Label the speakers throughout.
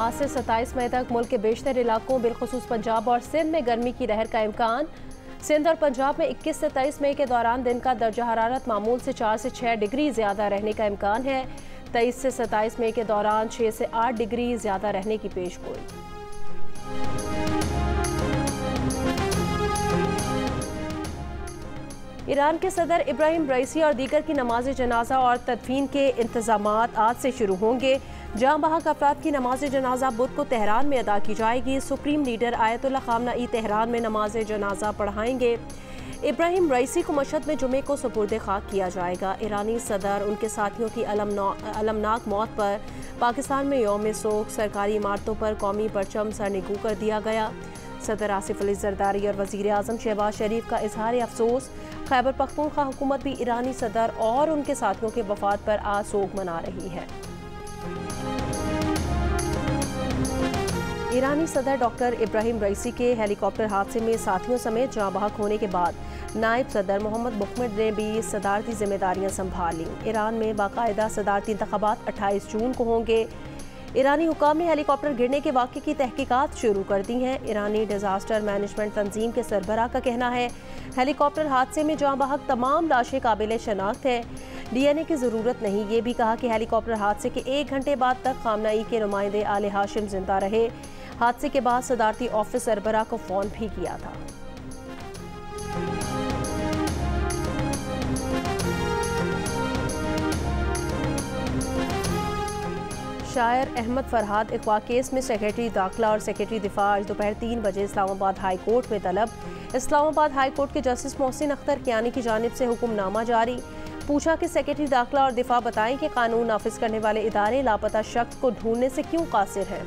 Speaker 1: आज से 27 मई तक मुल्क के बेशतर इलाकों बिलखुसूस पंजाब और सिंध में गर्मी की लहर का इम्कान। सिंध और पंजाब में 21 से 23 मई के दौरान दिन का दर्जा हरारत मामूल से 4 से 6 डिग्री ज़्यादा रहने का इम्कान है। 23 से 27 मई के दौरान 6 से 8 डिग्री ज़्यादा रहने की पेशगोई। ईरान के सदर इब्राहिम रईसी और दीगर की नमाज जनाजा और तदफीन के इंतजामात आज से शुरू होंगे। जाँ बहक अफराद की नमाज जनाजा बुध को तेहरान में अदा की जाएगी। सुप्रीम लीडर आयतुल्ला खामनाई तेहरान में नमाज जनाजा पढ़ाएंगे। इब्राहिम रईसी को मशहद में जुमे को सुपुर्द खाक किया जाएगा। ईरानी सदर उनके साथियों की अलमनाक मौत पर पाकिस्तान में यौम सोग, सरकारी इमारतों पर कौमी परचम सरनिगू कर दिया गया। सदर आसिफ अली जरदारी और वज़ीर आज़म शहबाज शरीफ का इजहार अफसोस। खैबर पख्तूनख्वा हुकूमत भी ईरानी सदर और उनके साथियों के वफात पर आज सोग मना रही है। ईरानी सदर डॉक्टर इब्राहिम रईसी के हेलीकॉप्टर हादसे में साथियों समेत जाँ बहक होने के बाद नायब सदर मोहम्मद मुकमिल ने भी सदारती जिम्मेदारियां संभाल लीं। ईरान में बाकायदा सदारती इंतखाबात 28 जून को होंगे। ईरानी हुकाम ने हेलीकॉप्टर गिरने के वाक़े की तहकीकात शुरू कर दी हैं। ईरानी डिजास्टर मैनेजमेंट तंजीम के सरबराह का कहना है हेलीकॉप्टर हादसे में जाँ बहक तमाम लाशें काबिल शनाख्त हैं। DNA की ज़रूरत नहीं। ये भी कहा कि हेलीकॉप्टर हादसे के 1 घंटे बाद तक खामनाई के नुमाइंदे आले हाशिम जिंदा रहे। हादसे के बाद सदारती ऑफिस सरबराह को फ़ोन भी किया था। शायर अहमद फरहाद अगवा केस में सेक्रेटरी दाखिला और सेक्रेटरी दिफा आज दोपहर 3 बजे इस्लामाबाद हाई कोर्ट में तलब। इस्लामाबाद हाई कोर्ट के जस्टिस मोहसिन अख्तर कियानी की जानिब से हुक्मनामा जारी। पूछा कि सेक्रेटरी दाखिला और दिफा बताएं कि कानून नाफिज करने वाले इदारे लापता शख्स को ढूंढने से क्यों कासिर हैं।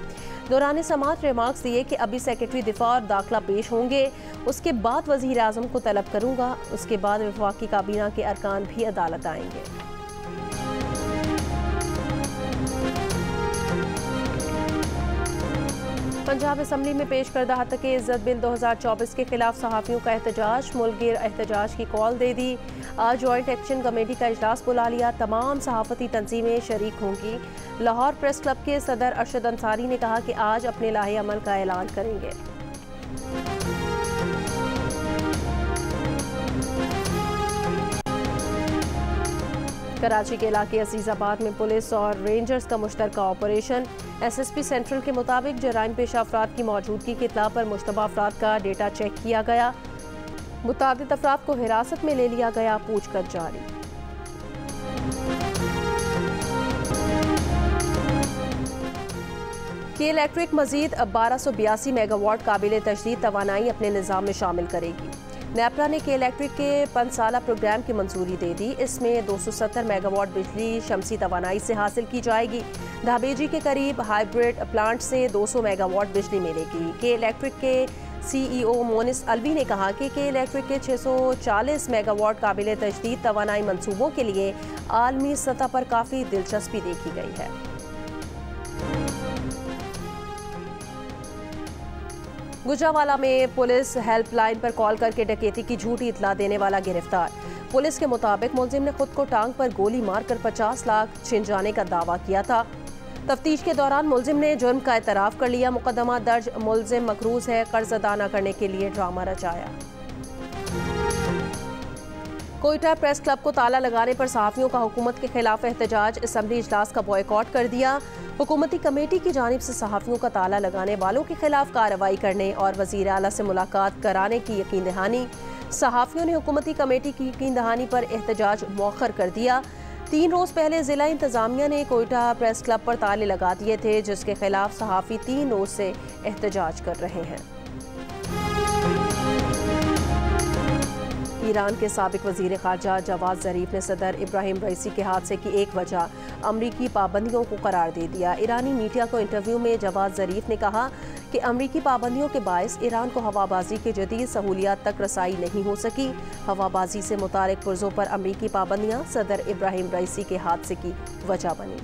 Speaker 1: दौरान समाअत रिमार्क्स दिए कि अभी सेक्रेटरी दिफा और दाखिला पेश होंगे, उसके बाद वज़ीर आज़म को तलब करूँगा, उसके बाद वफाकी काबीना के अरकान भी अदालत आएंगे। पंजाब असम्बली में पेश करदा हत्तक इज़्ज़त बिल 2024 के खिलाफ सहाफ़ियों का एहतजाज। मुल्कगिर एहतजाज की कॉल दे दी। आज जॉइंट एक्शन कमेटी का इजलास बुला लिया। तमाम सहाफ़ती तंजीमें शरीक होंगी। लाहौर प्रेस क्लब के सदर अरशद अंसारी ने कहा कि आज अपने लाहे अमल का ऐलान करेंगे। कराची के इलाके अजीज़ाबाद में पुलिस और रेंजर्स का मुश्तरका ऑपरेशन। SSP सेंट्रल के मुताबिक जराइम पेशा अफराद की मौजूदगी की इत्तला पर मुश्तबा अफराद का डेटा चेक किया गया। मुताबिद अफराद को हिरासत में ले लिया गया। पूछताछ जारी। के इलेक्ट्रिक मजीद 1282 मेगावाट काबिल तजदीद तवानाई अपने निज़ाम में शामिल करेगी। नेपरा ने के इलेक्ट्रिक के 5 साला प्रोग्राम की मंजूरी दे दी। इसमें 270 मेगावाट बिजली शमसी तवानाई से हासिल की जाएगी। धाबेजी के करीब हाइब्रिड प्लांट से 200 मेगावाट बिजली मिलेगी। के इलेक्ट्रिक के CEO मोनिस अलवी ने कहा कि के इलेक्ट्रिक के 640 मेगावाट काबिल तजदीद तवानाई मंसूबों के लिए आलमी सतह पर काफ़ी दिलचस्पी देखी गई है। गुजरावाला में पुलिस हेल्पलाइन पर कॉल करके डकैती की झूठी इतला देने वाला गिरफ्तार। पुलिस के मुताबिक मुलजिम ने खुद को टांग पर गोली मारकर 50 लाख छिन जाने का दावा किया था। तफ्तीश के दौरान मुलजिम ने जुर्म का एतराफ़ कर लिया। मुकदमा दर्ज। मुलजिम मकरूज है। कर्ज अदा न करने के लिए ड्रामा रचाया। कोयटा प्रेस क्लब को ताला लगाने पर सहाफ़ियों का हुकूमत के खिलाफ एहतजाज। असम्बली इजलास का बॉयकॉट कर दिया। हुकूमती कमेटी की जानिब से सहाफ़ियों का ताला लगाने वालों के खिलाफ कार्रवाई करने और वज़ीर आला से मुलाकात कराने की यकीन दहानी। सहाफ़ियों ने हुकूमती कमेटी की यकीन दहानी पर एहतजाज मौखर कर दिया। 3 रोज़ पहले ज़िला इंतज़ामिया ने कोयटा प्रेस क्लब पर ताले लगा दिए थे, जिसके खिलाफ सहाफ़ी 3 रोज़ से एहतजाज कर रहे हैं। ईरान के साबिक वज़ीर ख़ारजा जवाद ज़रीफ ने सदर इब्राहिम रईसी के हादसे की एक वजह अमरीकी पाबंदियों को करार दे दिया। ईरानी मीडिया को इंटरव्यू में जवाद ज़रीफ ने कहा कि अमरीकी पाबंदियों के बायस ईरान को हवाबाजी की जदीद सहूलियात तक रसाई नहीं हो सकी। हवाबाजी से मुतालिक पुर्जों पर अमरीकी पाबंदियाँ सदर इब्राहिम रईसी के हादसे की वजह बनी।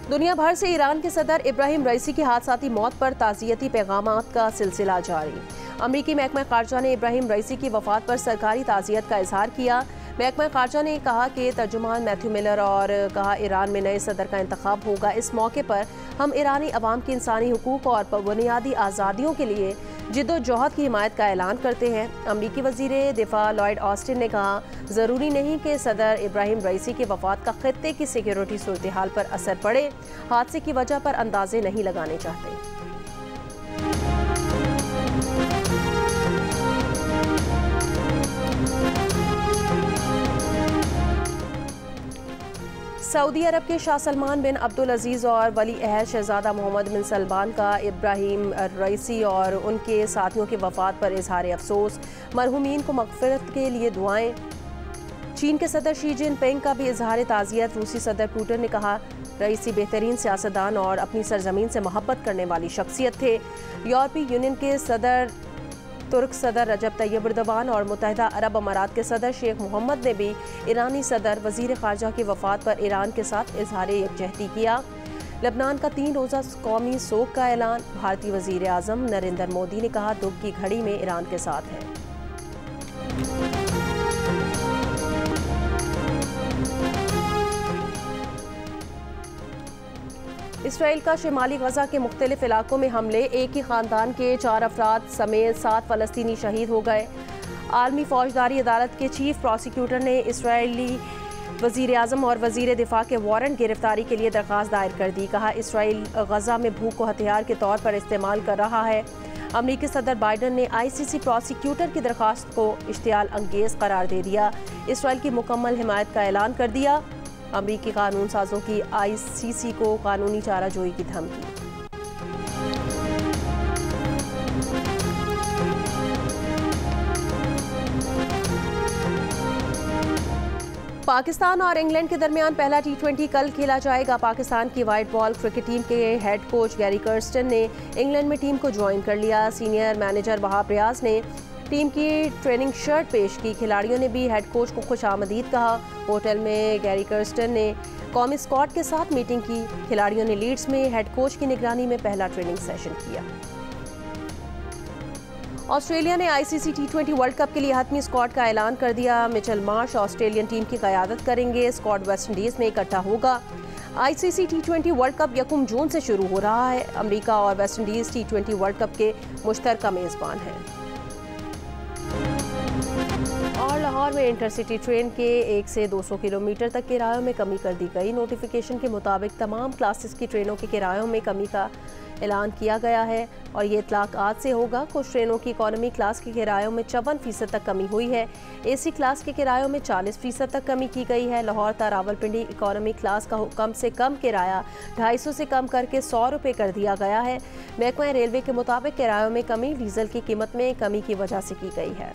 Speaker 1: दुनिया भर से ईरान के सदर इब्राहिम रईसी की हादसाती मौत पर ताज़ियती पैगामात का सिलसिला जारी। अमरीकी महकमा ख़ारजा ने इब्राहिम रईसी की वफ़ात पर सरकारी ताज़ियत का इजहार किया। महकमा खारजा ने कहा कि तर्जुमान मैथ्यू मिलर और कहा ईरान में नए सदर का इंतखाब होगा। इस मौके पर हम ईरानी अवाम की इंसानी हुकूक और बुनियादी आज़ादियों के लिए जिद्दोजहद की हिमायत का ऐलान करते हैं। अमरीकी वज़ीर दिफा लॉयड ऑस्टिन ने कहा, ज़रूरी नहीं कि सदर इब्राहिम रईसी के वफात का खित्ते की सिक्योरिटी सूरत हाल पर असर पड़े। हादसे की वजह पर अंदाजे नहीं लगाने चाहते। सऊदी अरब के शाह सलमान बिन अब्दुल अजीज़ और वली अहद शहजादा मोहम्मद बिन सलमान का इब्राहिम रईसी और उनके साथियों की वफात पर इजहार अफसोस। मरहूमीन को मग़फ़िरत के लिए दुआएं। चीन के सदर शी जिनपिंग का भी इजहार ताज़ियत। रूसी सदर पुतिन ने कहा, रईसी बेहतरीन सियासतदान और अपनी सरजमीन से मोहब्बत करने वाली शख्सियत थे। यूरोपीय यूनियन के सदर तुर्क सदर रजब तैयब एर्दोगान और मुत्तहिदा अरब अमारात के सदर शेख मोहम्मद ने भी ईरानी सदर वज़ीर ख़ारजा की वफ़ात पर ईरान के साथ इजहार यकजहती किया। लेबनान का 3 रोज़ा कौमी सोग का ऐलान। भारतीय वज़ीर आज़म नरेंद्र मोदी ने कहा, दुख की घड़ी में ईरान के साथ है। इसराइल का शिमाली गजा के मुख्तलिफ इलाकों में हमले। एक ही ख़ानदान के 4 अफराद समेत 7 फ़लस्तीनी शहीद हो गए। आलमी फ़ौजदारी अदालत के चीफ प्रोसिक्यूटर ने इसराइली वज़ीर आज़म और वज़ीर दिफा के वारंट गिरफ्तारी के लिए दरख्वास्त दायर कर दी। कहा, इसराइल गजा में भूख को हथियार के तौर पर इस्तेमाल कर रहा है। अमरीकी सदर बाइडन ने ICC प्रोसिक्यूटर की दरख्वास्त को इश्तियाल अंगेज़ करार दे दिया। इसराइल की मुकम्मल हिमायत का ऐलान कर दिया। अमरीकी कानून साजों की ICC को कानूनी चाराजोई की धमकी। पाकिस्तान और इंग्लैंड के दरमियान पहला T20 कल खेला जाएगा। पाकिस्तान की वाइट बॉल क्रिकेट टीम के हेड कोच गैरी कर्स्टन ने इंग्लैंड में टीम को ज्वाइन कर लिया। सीनियर मैनेजर वहाब रियाज ने टीम की ट्रेनिंग शर्ट पेश की। खिलाड़ियों ने भी हेड कोच को खुशामदीद कहा। होटल में गैरी कर्स्टन ने कौमी स्क्वाड के साथ मीटिंग की। खिलाड़ियों ने लीड्स में हेड कोच की निगरानी में पहला ट्रेनिंग सेशन किया। ऑस्ट्रेलिया ने ICC T20 वर्ल्ड कप के लिए हतमी स्क्वाड का ऐलान कर दिया। मिचेल मार्श ऑस्ट्रेलियन टीम की क़यादत करेंगे। स्क्वाड वेस्ट इंडीज़ में इकट्ठा होगा। ICC T20 वर्ल्ड कप 1 जून से शुरू हो रहा है। अमेरिका और West Indies T20 world cup के मुश्तरका मेज़बान हैं। और लाहौर में इंटरसिटी ट्रेन के 1 से 200 किलोमीटर तक किरायों में कमी कर दी गई। नोटिफिकेशन के मुताबिक तमाम क्लासेस की ट्रेनों के किरायों में कमी का ऐलान किया गया है और ये इतलाक आज से होगा। कुछ ट्रेनों की इकॉनमी क्लास के किरायों में 54% तक कमी हुई है। AC क्लास के किरायों में 40% तक कमी की गई है। लाहौर ता रावलपिंडी इकॉनमी क्लास का कम से कम किराया 250 से कम करके 100 रुपये कर दिया गया है। महकमा रेलवे के मुताबिक किरायों में कमी डीजल की कीमत में कमी की वजह से की गई है।